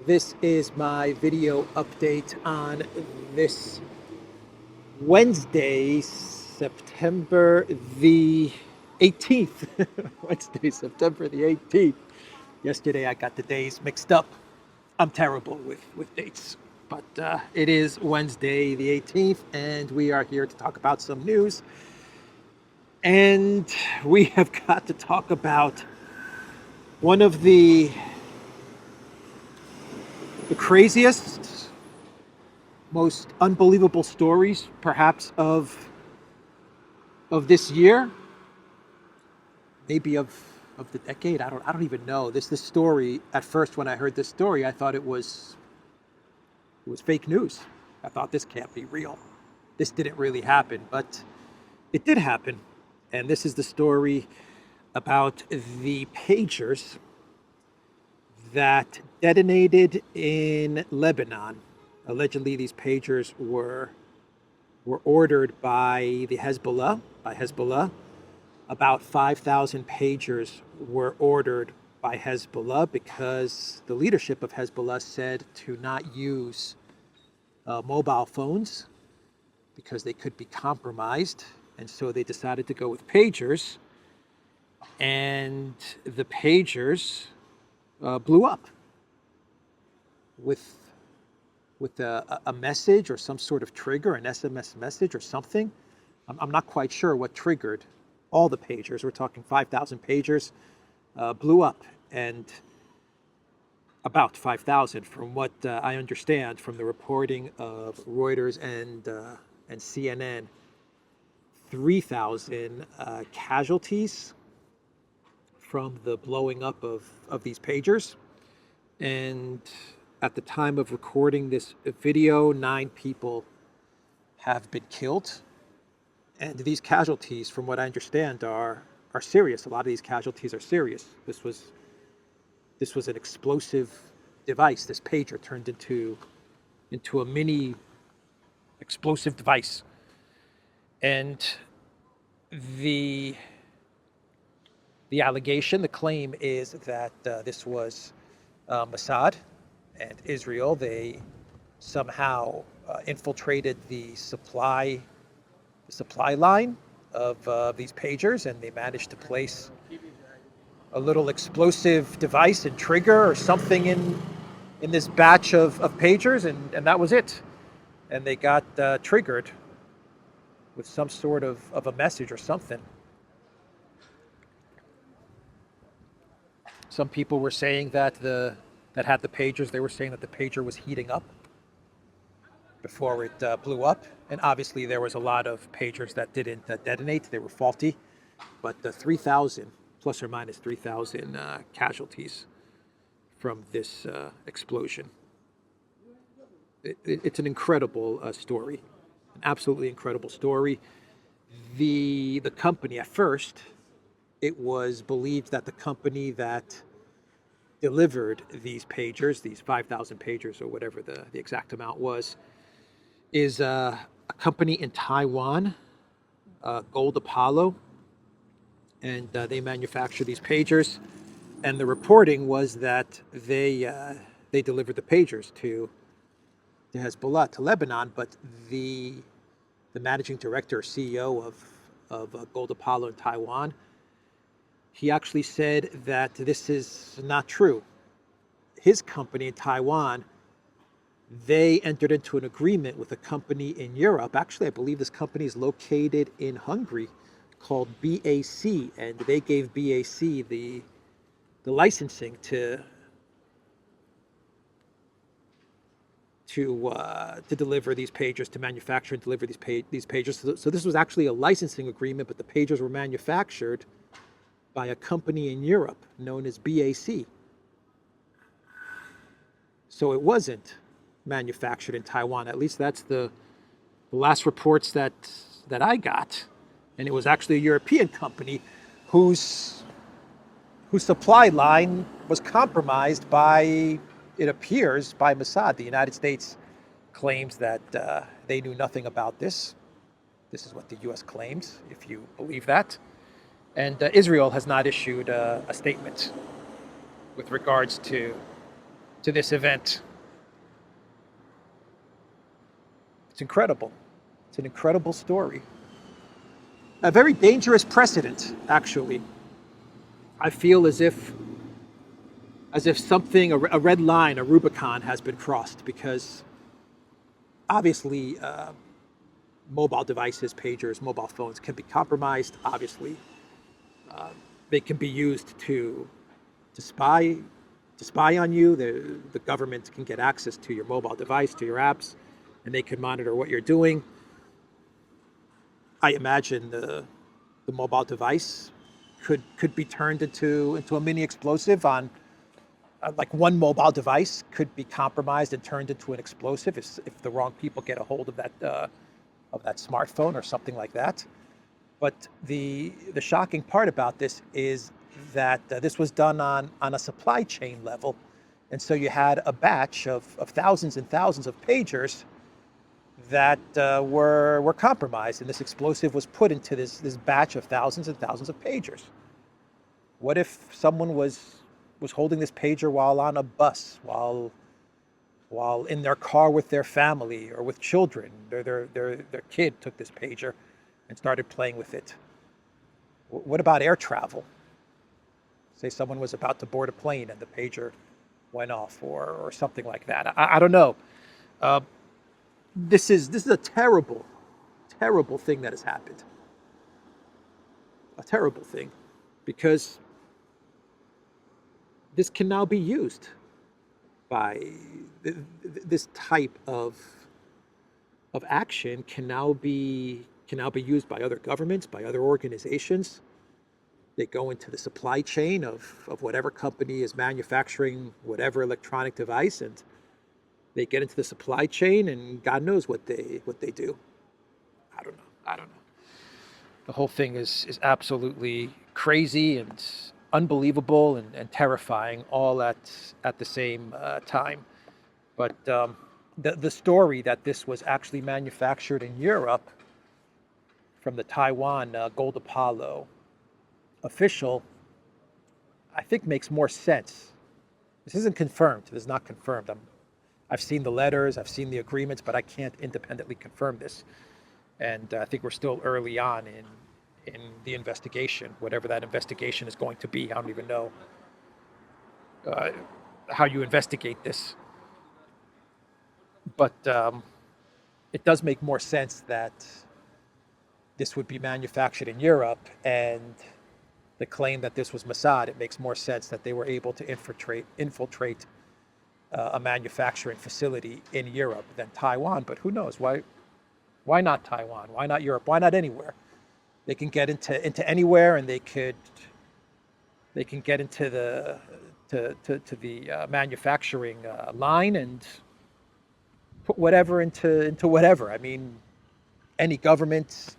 This is my video update on this Wednesday, September the 18th. Wednesday, September the 18th. Yesterday I got the days mixed up. I'm terrible with dates. But it is Wednesday the 18th, and we are here to talk about some news. And we have got to talk about one of the craziest, most unbelievable stories, perhaps, of this year, maybe of the decade. I don't even know. This story, at first when I heard this story, I thought it was fake news. I thought, this can't be real. This didn't really happen, but it did happen. And this is the story about the pagers that detonated in Lebanon. Allegedly, these pagers were ordered by Hezbollah. About 5,000 pagers were ordered by Hezbollah because the leadership of Hezbollah said to not use mobile phones because they could be compromised. And so they decided to go with pagers. And the pagers blew up with a message or some sort of trigger, an SMS message or something. I'm not quite sure what triggered all the pagers. We're talking 5,000 pagers blew up, and about 5,000, from what I understand from the reporting of Reuters and CNN, 3,000 casualties from the blowing up of these pagers. And at the time of recording this video, 9 people have been killed. And these casualties, from what I understand, are serious. A lot of these casualties are serious. This was an explosive device. This pager turned into a mini explosive device. And the allegation, the claim is that this was Mossad and Israel. They somehow infiltrated the supply line of these pagers, and they managed to place a little explosive device and trigger or something in this batch of pagers, and that was it. And they got triggered with some sort of a message or something. Some people were saying that had the pagers, they were saying that the pager was heating up before it blew up. And obviously there was a lot of pagers that didn't detonate. They were faulty. But the 3,000, plus or minus 3,000 casualties from this explosion. It's an incredible story, an absolutely incredible story. The company, at first, it was believed that the company that delivered these pagers, these 5,000 pagers or whatever the exact amount was, is a company in Taiwan, Gold Apollo, and they manufacture these pagers. And the reporting was that they delivered the pagers to Hezbollah, to Lebanon, but the managing director, CEO of Gold Apollo in Taiwan, he actually said that this is not true. His company in Taiwan, they entered into an agreement with a company in Europe. Actually, I believe this company is located in Hungary, called BAC, and they gave BAC the licensing to deliver these pagers, to manufacture and deliver these pagers. So this was actually a licensing agreement, but the pagers were manufactured by a company in Europe known as BAC. So it wasn't manufactured in Taiwan. At least that's the last reports that I got. And it was actually a European company whose supply line was compromised by, it appears, by Mossad. The United States claims that they knew nothing about this. This is what the U.S. claims, if you believe that. And Israel has not issued a statement with regards to to this event. It's incredible. It's an incredible story. A very dangerous precedent, actually. I feel as if something, a red line, a Rubicon has been crossed, because obviously mobile devices, pagers, mobile phones can be compromised. Obviously, they can be used to spy on you. The government can get access to your mobile device, to your apps, and they can monitor what you're doing. I imagine the mobile device could be turned into a mini explosive. On like one mobile device could be compromised and turned into an explosive if the wrong people get a hold of that smartphone or something like that. But the shocking part about this is that this was done on a supply chain level, and so you had a batch of thousands and thousands of pagers that were compromised, and this explosive was put into this batch of thousands and thousands of pagers. What if someone was holding this pager while on a bus, while in their car with their family or with children? Their kid took this pager and started playing with it. What about air travel? Say someone was about to board a plane and the pager went off, or something like that. I don't know. This is a terrible, terrible thing that has happened. A terrible thing, because this can now be used by this type of action can now be used by other governments, by other organizations. They go into the supply chain of whatever company is manufacturing whatever electronic device, and they get into the supply chain, and God knows what they do. I don't know. The whole thing is absolutely crazy and unbelievable and terrifying, all at the same time. But the story that this was actually manufactured in Europe from the Taiwan Gold Apollo official, I think makes more sense. This isn't confirmed. This is not confirmed. I've seen the letters, I've seen the agreements, but I can't independently confirm this. And I think we're still early on in the investigation, whatever that investigation is going to be. I don't even know how you investigate this. But it does make more sense that this would be manufactured in Europe, and the claim that this was Mossad, it makes more sense that they were able to infiltrate a manufacturing facility in Europe than Taiwan. But who knows? Why not Taiwan? Why not Europe? Why not anywhere? They can get into anywhere, and they can get into the manufacturing line and put whatever into whatever. I mean, any government,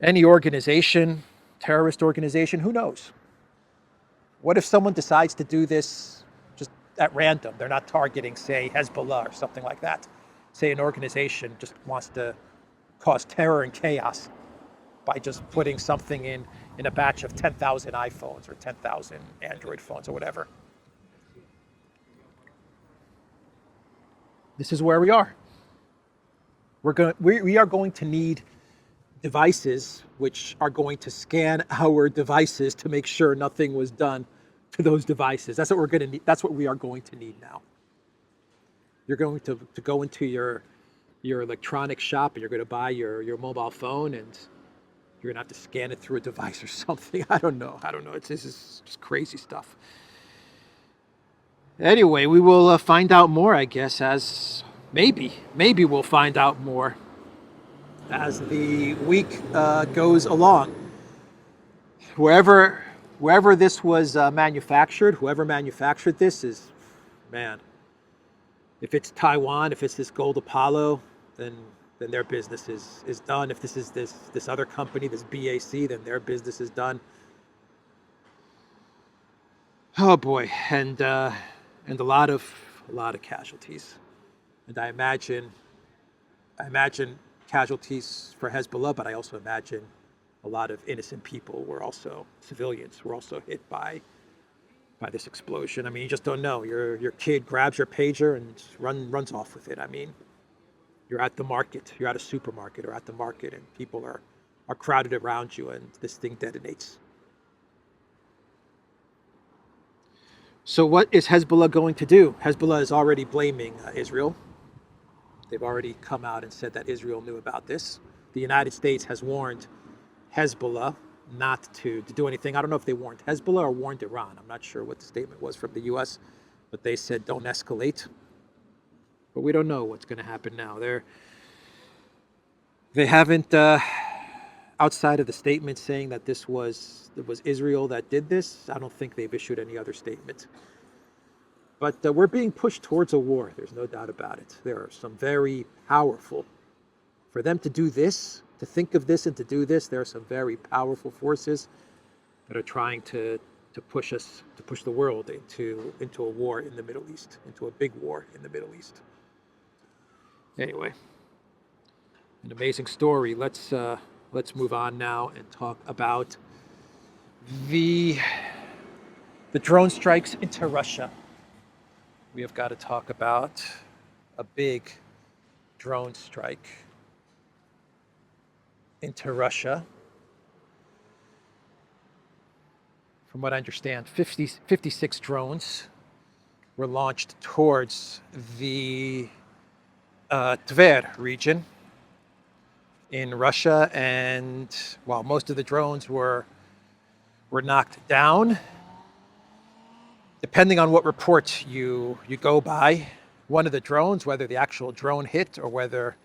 any organization, terrorist organization, who knows? What if someone decides to do this just at random? They're not targeting, say, Hezbollah or something like that. Say an organization just wants to cause terror and chaos by just putting something in a batch of 10,000 iPhones or 10,000 Android phones or whatever. This is where we are. We are going to need devices which are going to scan our devices to make sure nothing was done to those devices. That's what we're going to need. That's what we are going to need now. You're going to go into your electronic shop, and you're going to buy your mobile phone, and you're going to have to scan it through a device or something. I don't know. This is just crazy stuff. Anyway, we will find out more, I guess, as maybe we'll find out more as the week goes along. Wherever this was manufactured, whoever manufactured this is, man, if it's Taiwan, if it's this Gold Apollo, then their business is done. If this is this other company, this BAC, then their business is done. Oh boy, and a lot of casualties. And I imagine casualties for Hezbollah, but I also imagine a lot of innocent people were also civilians, were also hit by by this explosion. I mean, you just don't know. Your kid grabs your pager and runs off with it. I mean, you're at the market, you're at a supermarket or at the market, and people are crowded around you, and this thing detonates. So what is Hezbollah going to do? Hezbollah is already blaming Israel. They've already come out and said that Israel knew about this. The United States has warned Hezbollah not to do anything. I don't know if they warned Hezbollah or warned Iran. I'm not sure what the statement was from the U.S., but they said don't escalate. But we don't know what's going to happen now. They haven't, outside of the statement saying that it was Israel that did this, I don't think they've issued any other statement. But we're being pushed towards a war. There's no doubt about it. There are some very powerful, for them to do this, to think of this and to do this, there are some very powerful forces that are trying to push the world into a war in the Middle East, into a big war in the Middle East. Anyway, an amazing story. Let's move on now and talk about the drone strikes into Russia. We have got to talk about a big drone strike into Russia. From what I understand, 56 drones were launched towards the Tver region in Russia, and while most of the drones were knocked down, depending on what report you go by, one of the drones, whether the actual drone hit or whether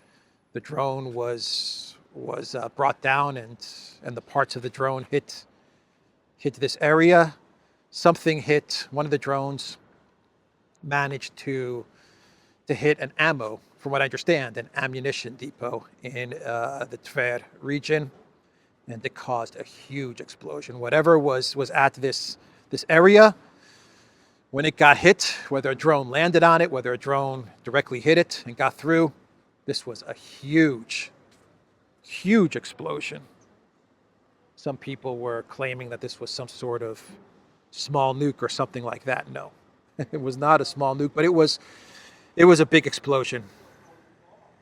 the drone was brought down and the parts of the drone hit this area, something hit one of the drones, managed to hit an ammo, from what I understand, an ammunition depot in the Tver region, and it caused a huge explosion. Whatever was at this area, when it got hit, whether a drone landed on it, whether a drone directly hit it and got through, this was a huge explosion. Some people were claiming that this was some sort of small nuke or something like that. No, it was not a small nuke, but it was a big explosion,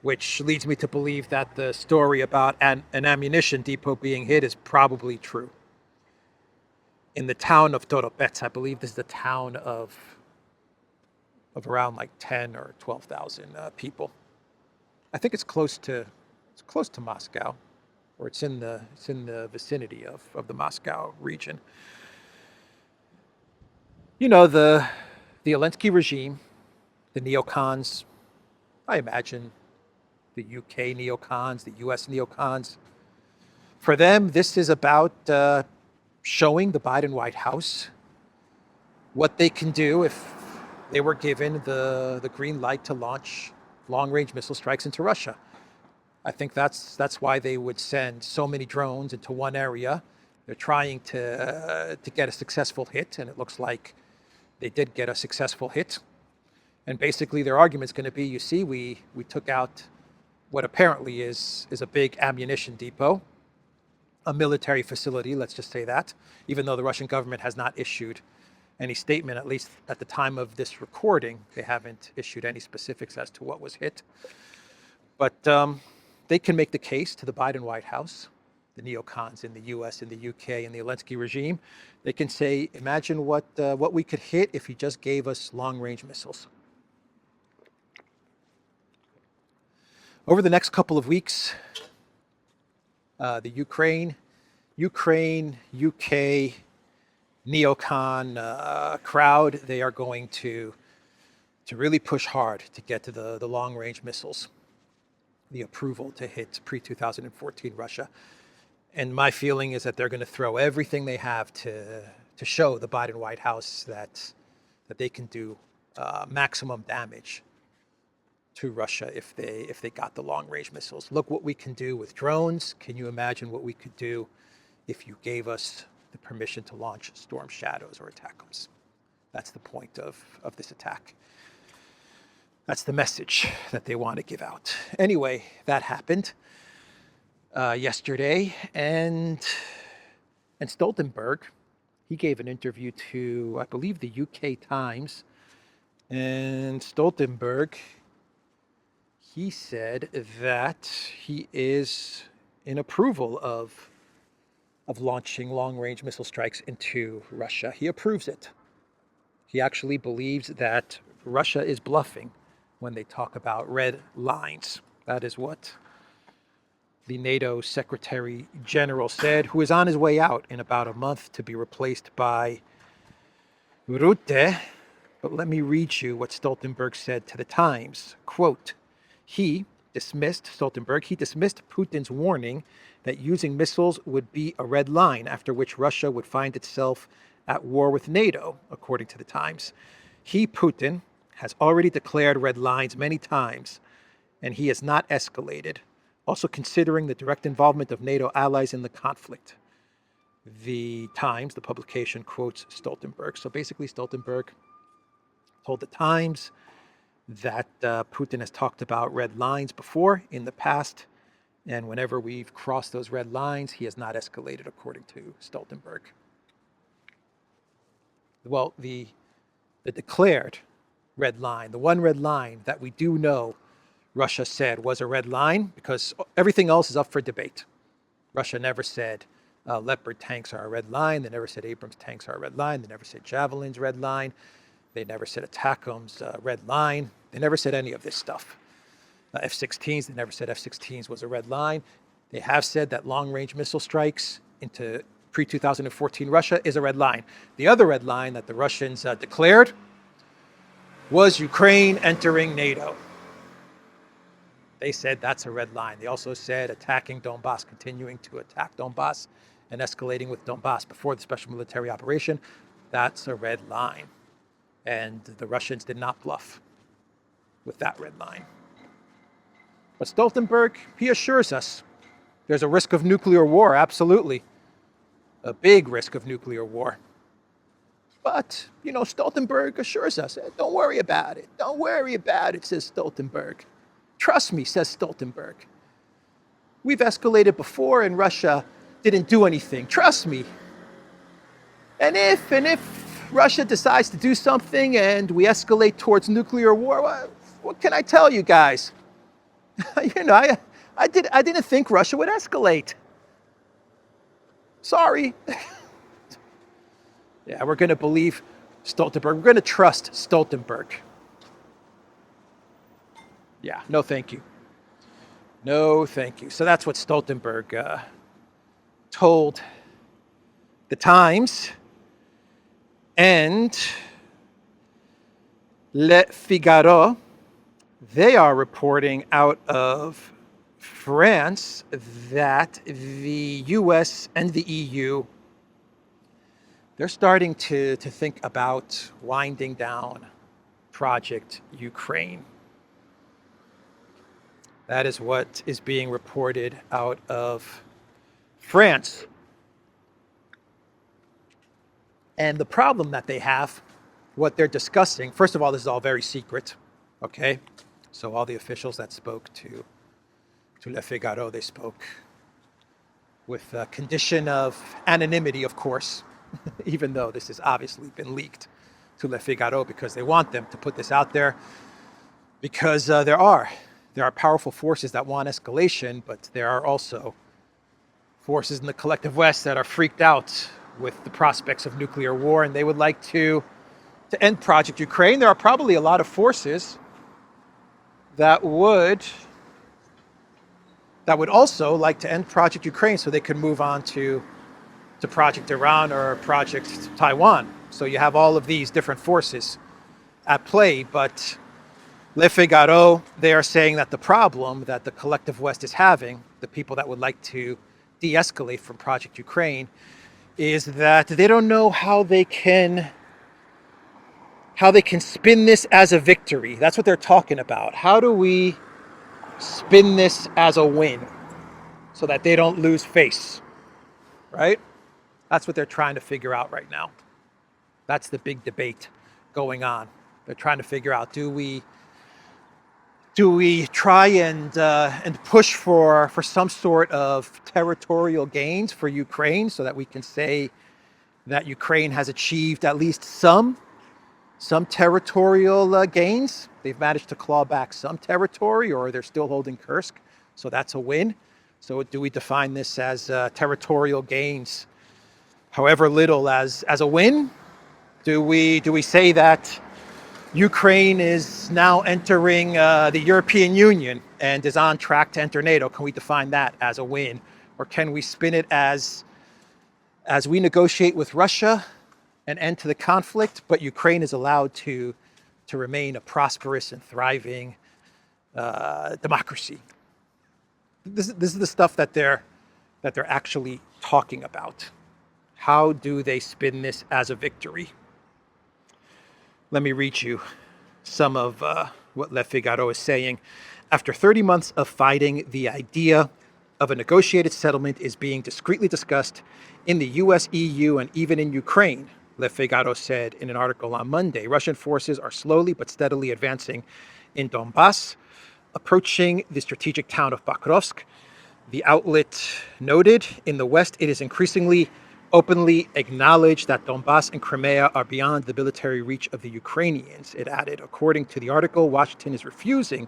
which leads me to believe that the story about an ammunition depot being hit is probably true. In the town of Toropets, I believe this is the town of around like 10 or 12,000 people. I think it's close to Moscow, or it's in the vicinity of the Moscow region. You know, the Zelensky regime, the neocons, I imagine the UK neocons, the US neocons, for them, this is about showing the Biden White House what they can do if they were given the green light to launch long-range missile strikes into Russia. I think that's why they would send so many drones into one area. They're trying to get a successful hit, and it looks like they did get a successful hit. And basically their argument's going to be, you see, we took out what apparently is a big ammunition depot, a military facility, let's just say that, even though the Russian government has not issued any statement, at least at the time of this recording. They haven't issued any specifics as to what was hit. But they can make the case to the Biden White House, the neocons in the US and the UK and the Zelensky regime. They can say, imagine what we could hit if he just gave us long-range missiles. Over the next couple of weeks, the Ukraine, UK, neocon crowd, they are going to really push hard to get to the long-range missiles, the approval to hit pre-2014 Russia. And my feeling is that they're going to throw everything they have to show the Biden White House that they can do maximum damage to Russia if they got the long-range missiles. Look what we can do with drones. Can you imagine what we could do if you gave us the permission to launch Storm Shadows or ATACMS? That's the point of this attack. That's the message that they want to give out. Anyway, that happened yesterday, and Stoltenberg, he gave an interview to, I believe, the UK Times. And Stoltenberg, he said that he is in approval of launching long-range missile strikes into Russia. He approves it. He actually believes that Russia is bluffing when they talk about red lines. That is what the NATO Secretary General said, who is on his way out in about a month to be replaced by Rutte. But let me read you what Stoltenberg said to the Times. Quote, he dismissed Putin's warning that using missiles would be a red line, after which Russia would find itself at war with NATO, according to the Times. Putin, has already declared red lines many times, and he has not escalated, also considering the direct involvement of NATO allies in the conflict. The Times, the publication, quotes Stoltenberg. So basically, Stoltenberg told the Times that Putin has talked about red lines before in the past, and whenever we've crossed those red lines, he has not escalated, according to Stoltenberg. Well, the declared red line, the one red line that we do know Russia said was a red line, because everything else is up for debate. Russia never said Leopard tanks are a red line. They never said Abrams tanks are a red line. They never said Javelins red line. They never said ATACMS red line. They never said any of this stuff. F-16s, they never said F-16s was a red line. They have said that long-range missile strikes into pre-2014 Russia is a red line. The other red line that the Russians declared was Ukraine entering NATO. They said that's a red line. They also said attacking Donbass, continuing to attack Donbass and escalating with Donbass before the special military operation. That's a red line. And the Russians did not bluff with that red line. But Stoltenberg, he assures us there's a risk of nuclear war, absolutely. A big risk of nuclear war. But, Stoltenberg assures us, don't worry about it. Don't worry about it, says Stoltenberg. Trust me, says Stoltenberg. We've escalated before and Russia didn't do anything. Trust me. And if Russia decides to do something and we escalate towards nuclear war, what can I tell you guys? I didn't think Russia would escalate. Sorry. Yeah, we're going to believe Stoltenberg. We're going to trust Stoltenberg. Yeah, no thank you. No thank you. So that's what Stoltenberg told the Times. And Le Figaro, they are reporting out of France that the US and the EU, they're starting to think about winding down Project Ukraine. That is what is being reported out of France. And the problem that they have, what they're discussing, first of all, this is all very secret, okay? So all the officials that spoke to Le Figaro, they spoke with a condition of anonymity, of course, even though this has obviously been leaked to Le Figaro because they want them to put this out there, because there are powerful forces that want escalation, but there are also forces in the collective West that are freaked out with the prospects of nuclear war, and they would like to end Project Ukraine. There are probably a lot of forces that would also like to end Project Ukraine so they could move on to Project Iran or Project Taiwan. So you have all of these different forces at play, but Le Figaro, they are saying that the problem that the collective West is having, the people that would like to de-escalate from Project Ukraine, is that they don't know how they can spin this as a victory. That's what they're talking about. How do we spin this as a win so that they don't lose face, right? That's what they're trying to figure out right now. That's the big debate going on. They're trying to figure out, do we try and push for some sort of territorial gains for Ukraine so that we can say that Ukraine has achieved at least some territorial gains. They've managed to claw back some territory, or they're still holding Kursk. So that's a win. So do we define this as territorial gains, however little, as a win? Do we say that Ukraine is now entering the European Union and is on track to enter NATO? Can we define that as a win? Or can we spin it as we negotiate with Russia an end to the conflict, but Ukraine is allowed to remain a prosperous and thriving democracy? This is the stuff that they're actually talking about. How do they spin this as a victory? Let me read you some of what Le Figaro is saying. After 30 months of fighting, the idea of a negotiated settlement is being discreetly discussed in the US, EU, and even in Ukraine, Le Figaro said in an article on Monday. Russian forces are slowly but steadily advancing in Donbass, approaching the strategic town of Pokrovsk. The outlet noted, in the West, it is increasingly openly acknowledged that Donbass and Crimea are beyond the military reach of the Ukrainians. It added, according to the article, Washington is refusing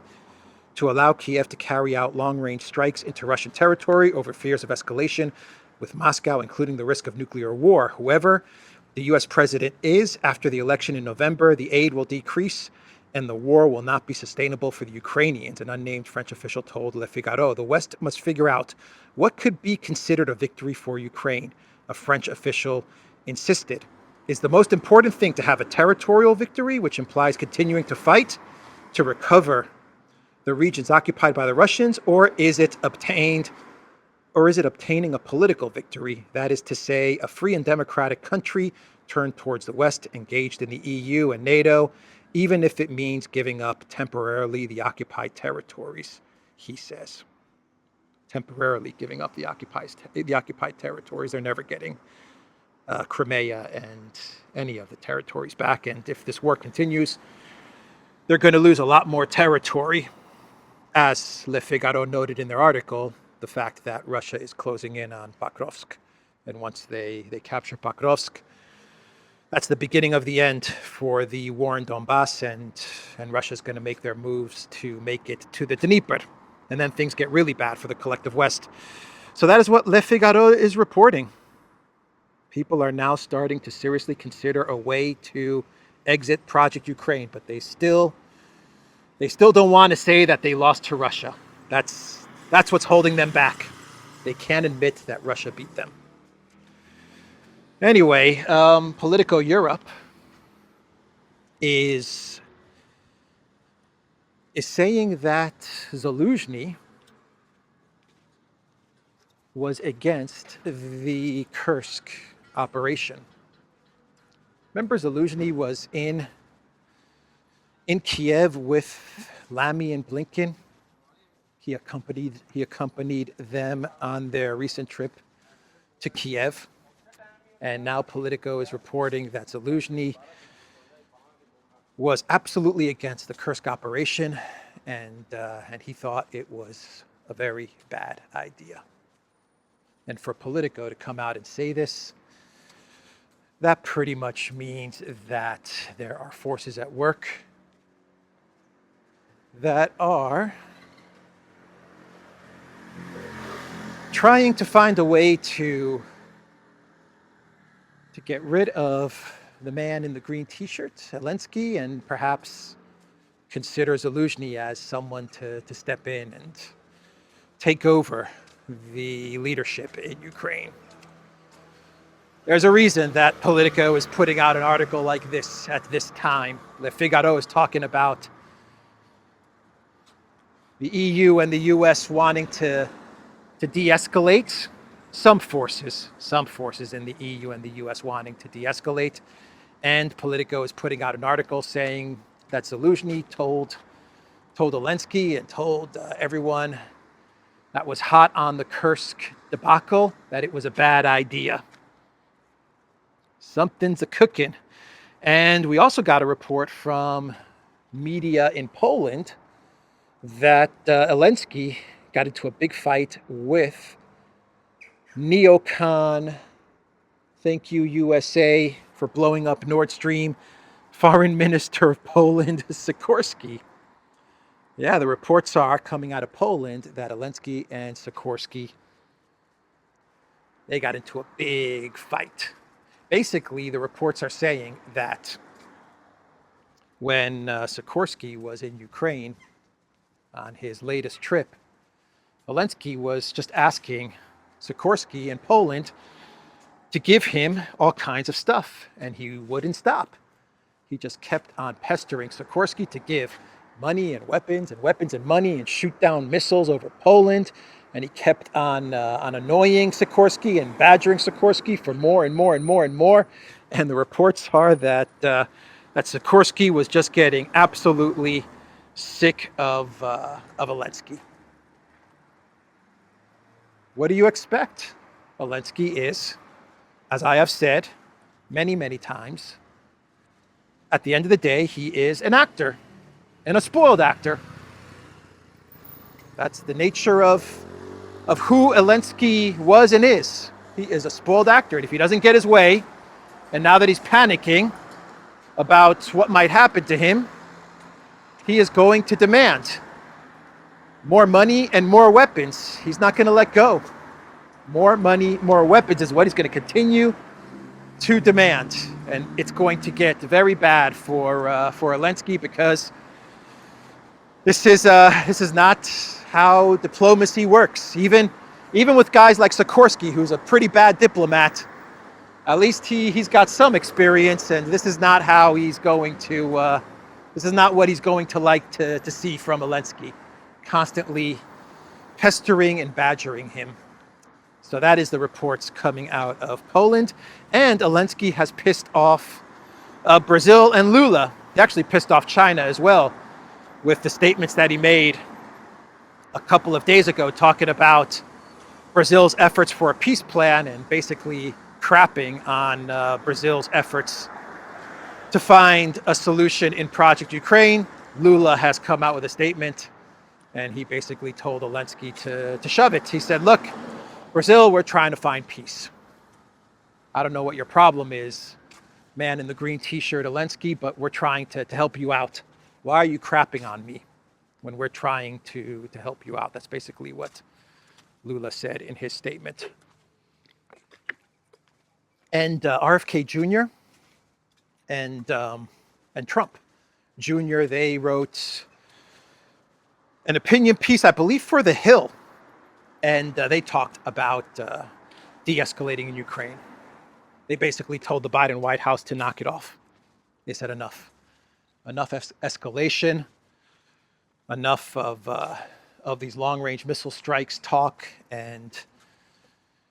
to allow Kiev to carry out long-range strikes into Russian territory over fears of escalation with Moscow, including the risk of nuclear war. Whoever the U.S. president is after the election in November, the aid will decrease and the war will not be sustainable for the Ukrainians, an unnamed French official told Le Figaro. The West must figure out what could be considered a victory for Ukraine, a French official insisted. Is the most important thing to have a territorial victory, which implies continuing to fight to recover the regions occupied by the Russians, or is it obtaining a political victory? That is to say, a free and democratic country turned towards the West, engaged in the EU and NATO, even if it means giving up temporarily the occupied territories, he says. Temporarily giving up the occupied territories. They're never getting Crimea and any of the territories back. And if this war continues, they're going to lose a lot more territory. As Le Figaro noted in their article, the fact that Russia is closing in on Pokrovsk. And once they capture Pokrovsk, that's the beginning of the end for the war in Donbass, and Russia's going to make their moves to make it to the Dnieper. And then things get really bad for the collective West. So that is what Le Figaro is reporting. People are now starting to seriously consider a way to exit Project Ukraine, but they still don't want to say that they lost to Russia. That's what's holding them back. They can't admit that Russia beat them. Anyway, Politico Europe is saying that Zaluzhny was against the Kursk operation. Remember, Zaluzhny was in Kiev with Lamy and Blinken. He accompanied them on their recent trip to Kiev. And now Politico is reporting that Zaluzhny was absolutely against the Kursk operation, and he thought it was a very bad idea. And for Politico to come out and say this, that pretty much means that there are forces at work that are trying to find a way to get rid of the man in the green t-shirt, Zelensky, and perhaps consider Zaluzhny as someone to step in and take over the leadership in Ukraine. There's a reason that Politico is putting out an article like this at this time. Le Figaro is talking about the EU and the US wanting to de-escalate. Some forces in the EU and the US wanting to de-escalate. And Politico is putting out an article saying that Zaluzhny told Zelensky and told everyone that was hot on the Kursk debacle that it was a bad idea. Something's a cooking. And we also got a report from media in Poland that Zelensky got into a big fight with neocon Thank you, USA, for blowing up Nord Stream. Foreign Minister of Poland, Sikorski. Yeah, the reports are coming out of Poland that Zelensky and Sikorski, they got into a big fight. Basically, the reports are saying that when Sikorski was in Ukraine on his latest trip, Zelensky was just asking Sikorski in Poland to give him all kinds of stuff, and he wouldn't stop. He just kept on pestering Sikorski to give money and weapons and money and shoot down missiles over Poland. And he kept on annoying Sikorski and badgering Sikorski for more and more and more and more. And the reports are that Sikorski was just getting absolutely sick of Zelensky. What do you expect? Zelensky is, as I have said many, many times, at the end of the day, he is an actor, and a spoiled actor. That's the nature of who Zelensky was and is. He is a spoiled actor, and if he doesn't get his way, and now that he's panicking about what might happen to him, he is going to demand more money and more weapons. He's not going to let go. More money, more weapons is what he's going to continue to demand, and it's going to get very bad for Zelensky, because this is not how diplomacy works. Even with guys like Sikorski, who's a pretty bad diplomat, at least he's got some experience, and this is not how he's going to. This is not what he's going to like to see from Zelensky, constantly pestering and badgering him. So that is the reports coming out of Poland. And Zelensky has pissed off Brazil and Lula. He actually pissed off China as well, with the statements that he made a couple of days ago, talking about Brazil's efforts for a peace plan and basically crapping on Brazil's efforts to find a solution in Project Ukraine. Lula has come out with a statement, and he basically told Zelensky to shove it. He said, look, Brazil, we're trying to find peace. I don't know what your problem is, man in the green t-shirt, Zelensky, but we're trying to help you out. Why are you crapping on me when we're trying to help you out? That's basically what Lula said in his statement. And RFK Jr. and Trump Jr., they wrote an opinion piece, I believe, for The Hill. And they talked about de-escalating in Ukraine. They basically told the Biden White House to knock it off. They said enough. Enough escalation. Enough of these long-range missile strikes talk and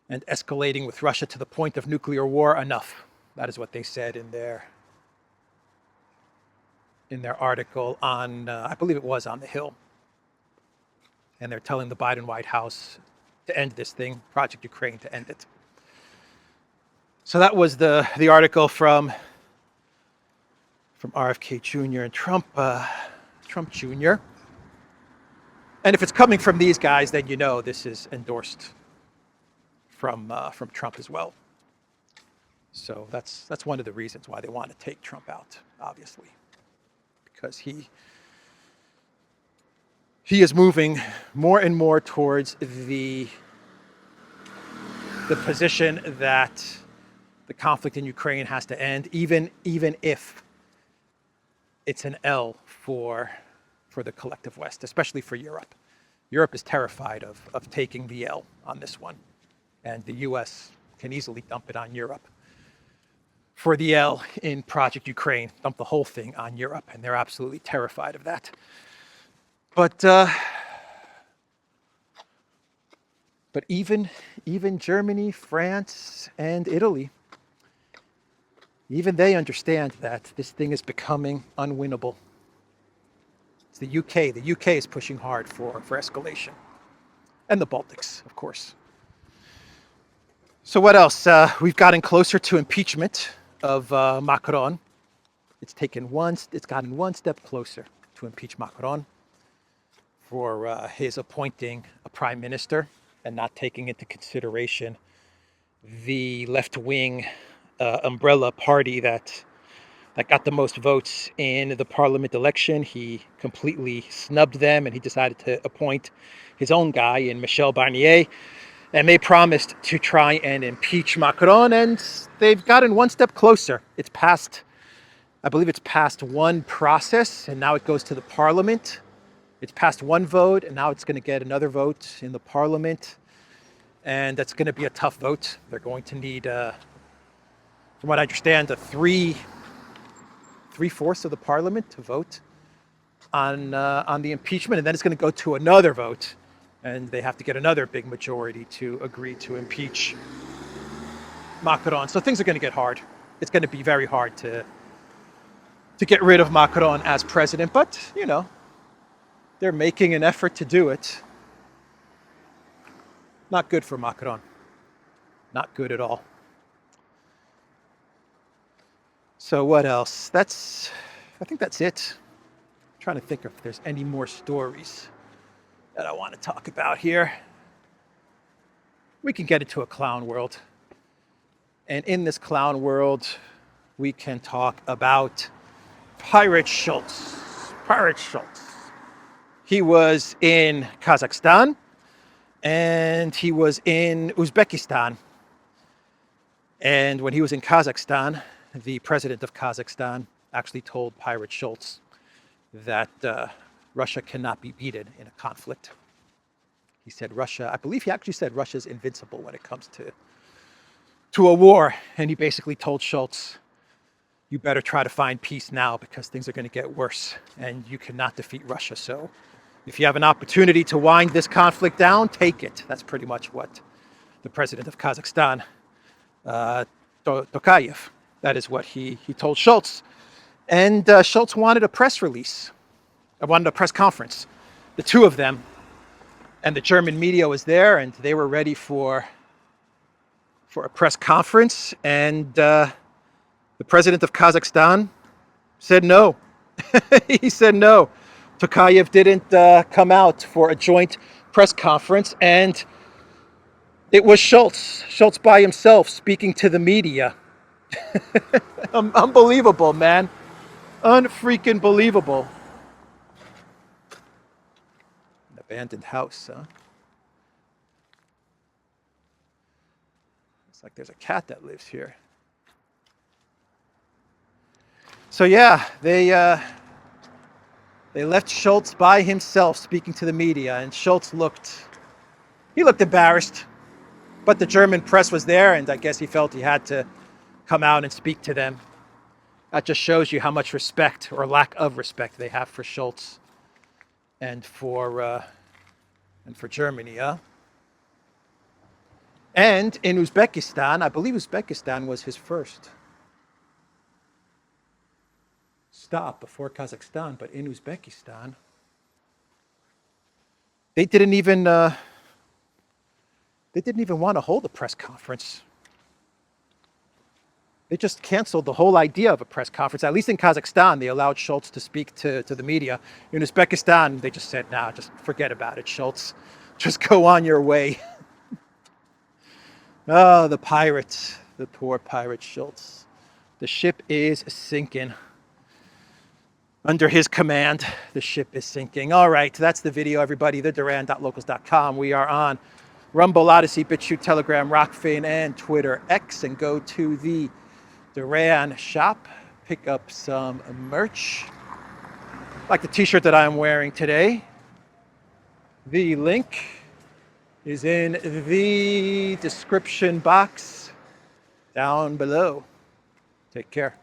escalating with Russia to the point of nuclear war. Enough. That is what they said in their article on, I believe it was on The Hill. And they're telling the Biden White House to end this thing, Project Ukraine, to end it. So that was the article from RFK Jr. and Trump Jr. And if it's coming from these guys, then you know this is endorsed from Trump as well. So that's one of the reasons why they want to take Trump out, obviously, because he is moving more and more towards the position that the conflict in Ukraine has to end, even if it's an L for the collective West, especially for Europe. Europe is terrified of taking the L on this one, and the U.S. can easily dump it on Europe. For the L in Project Ukraine, dump the whole thing on Europe, and they're absolutely terrified of that. But even Germany, France, and Italy, even they understand that this thing is becoming unwinnable. It's the UK. The UK is pushing hard for escalation. And the Baltics, of course. So what else? We've gotten closer to impeachment of Macron. It's gotten one step closer to impeach Macron for his appointing a prime minister and not taking into consideration the left-wing umbrella party that got the most votes in the parliament election. He completely snubbed them, and he decided to appoint his own guy in Michel Barnier. And they promised to try and impeach Macron, and they've gotten one step closer. It's passed, I believe it's passed one process, and now it goes to the parliament. It's passed one vote, and now it's going to get another vote in the parliament. And that's going to be a tough vote. They're going to need, from what I understand, three-fourths of the parliament to vote on the impeachment, and then it's going to go to another vote, and they have to get another big majority to agree to impeach Macron. So things are going to get hard. It's going to be very hard to get rid of Macron as president, but you know, they're making an effort to do it. Not good for Macron. Not good at all. So what else? I think that's it. I'm trying to think if there's any more stories that I want to talk about here. We can get into a clown world. And in this clown world, we can talk about Pirate Scholz. Pirate Scholz. He was in Kazakhstan and he was in Uzbekistan. And when he was in Kazakhstan, the president of Kazakhstan actually told Pirate Scholz that Russia cannot be beaten in a conflict. He said I believe he actually said Russia's invincible when it comes to a war. And he basically told Scholz, you better try to find peace now because things are going to get worse and you cannot defeat Russia. So if you have an opportunity to wind this conflict down, take it. That's pretty much what the president of Kazakhstan, Tokayev, that is what he told Scholz. And Scholz wanted a press release. I wanted a press conference. The two of them, and the German media was there, and they were ready for a press conference. And the president of Kazakhstan said no. He said no. Tokayev didn't come out for a joint press conference, and it was Scholz by himself speaking to the media. Unbelievable, man. Unfreaking believable. An abandoned house, huh? Looks like there's a cat that lives here. So yeah, they left Scholz by himself speaking to the media, and Scholz looked embarrassed. But the German press was there, and I guess he felt he had to come out and speak to them. That just shows you how much respect or lack of respect they have for Scholz and for Germany, huh? And in Uzbekistan, I believe Uzbekistan was his first stop before Kazakhstan, but in Uzbekistan, they didn't even want to hold a press conference. They just canceled the whole idea of a press conference. At least in Kazakhstan, they allowed Scholz to speak to the media. In Uzbekistan, they just said, nah, just forget about it, Scholz. Just go on your way. Oh, the pirate, the poor pirate Scholz. The ship is sinking. Under his command, the ship is sinking. All right, that's the video, everybody. TheDuran.locals.com. We are on Rumble, ODYSEE, BitChute, Telegram, Rockfin, and Twitter X. And go to the Duran shop. Pick up some merch. Like the t-shirt that I'm wearing today. The link is in the description box down below. Take care.